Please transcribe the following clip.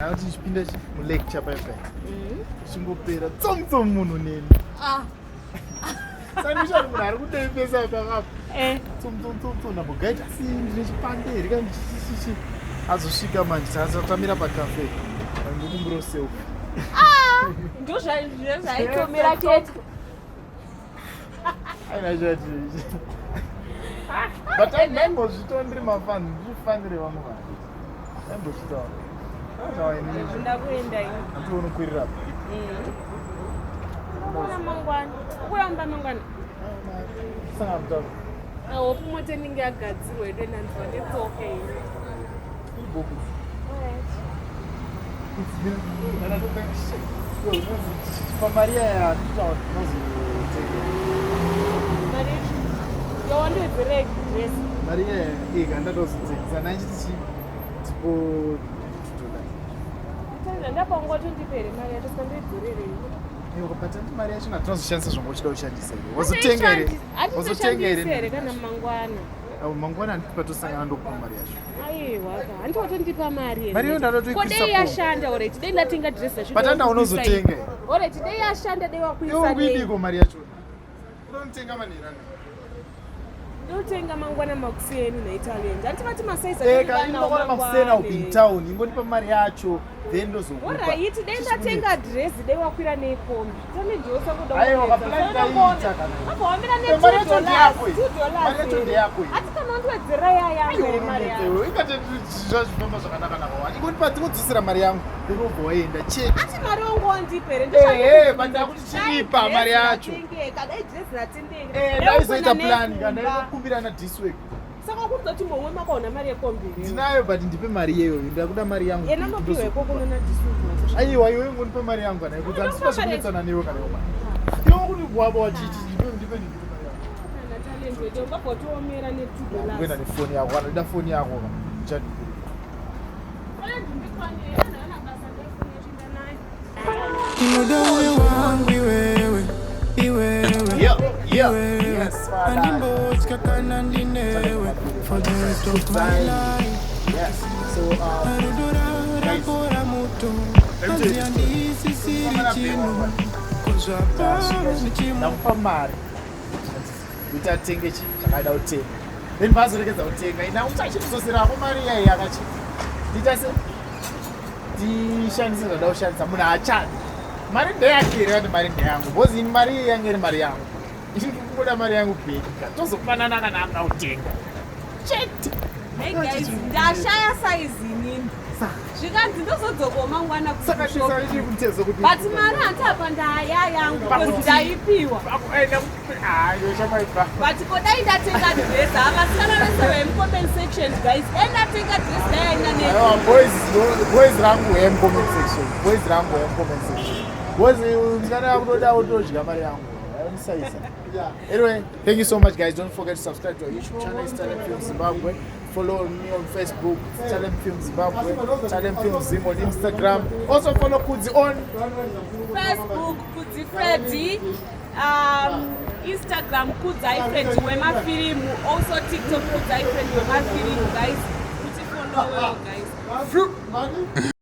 Now this pinda lecture bye bye. Singopera tsomtsom munhu neni. Sanisha munhu ari kutepesa pakapa. Tsomtsom na bogaita sindri chipanderi kan chichichi. Azosvika manje sazatamira pakafe. Ngokumburo self. Ndo zvaitomira chete. Aina zvati. But I remember zvitondri mafan, zvifanire vamwe vanhu. Ndambozvitaura. Ndakuenda iyo. Ndinokwirira. Kuna mangwana. Ukuramba mangwana. Sanga mtaura. Hope moto ninge agadzirwa edo nanzwa netsoka iyi. Iboku. Maria ya Maria ikandadozotengesa nachiti tipo ndapangotondipere mari yacho sandidzorereyo ukapata mari yacho natinozoshandisa zvongochida kushandisa wazotenga here kana mangwana mangwana handiti patosangana ndokupa mari yacho aiwa handiwatondipa mari mari iyo ndatotoikisa dei yashanda oreti dei ndatenga dress yacho patanda unozotenga oreti dei yashanda dei wakuisa kuidiko mari yacho unotenga manera ndotenga mangwana makuseni naitalian handitivati masaizakana makusena upin town ingonipa mari yacho then ndozokupa oraiti dei ndatenga dress dei wakwira neikombi tandidzosa kudawambira $2 ati kana wandiwedzera yayangu mari yangu ikatezvazvifamba zvakanaka nawa ingonipa ndinodzosera mari yangu ndinobva waenda chete ati mari wangu wandipere ndakuti chiripa mari yacho kadai dress ratendenge ndaizoita plani kana inokumbirana this week saka kuzoti momwe makaona mari yekombi ndinayo but ndipe mari iyeyo ndakuda mari yangu yena nopiweko kunona this week aiwa iwe ngonipa mari yangu kana kuti handisina zvokunetsana newe kana yoma iwe kuti gwabo wachiti ndipe ungabhotiomera $2 kuenda nefoni yako kana ida foni yako for the rest of my life. Yes. So nampa mari utatenge chakada utenga then vazorekeza kutenga ina uchachitososerapo mari iyai yakachi nditase tishandise zvada kushandisa munhu achadi mari ndeyakere kuti mari ndeyangu bcause ini mari iyi yange iri mari yangu ichikubuda mari yangu bheka tozofanana kana akautenga chete ndashaya saizi inini zvikanzi ndozodzoka mangwana but mari handapa ndaya yangu ndaipiwa but kodai ndatenga dress avasikana vese vemcomment section guys endatenga dress dayainaneboys rangu hemcomment section boys msikana yakutoda utodya mari yangu anyway, thank you so much guys. Don't forget to subscribe to our YouTube channel. It's Talent Film Zimbabwe. Follow me on Facebook, Talent Film Zimbabwe, Talent Film Zim on Instagram. Also follow Kudzi on Facebook, Kudzi Freddy, Instagram Kudzi Freddy Wema Film, also TikTok Kudzi Freddy Wema Film guys. Follow well guys.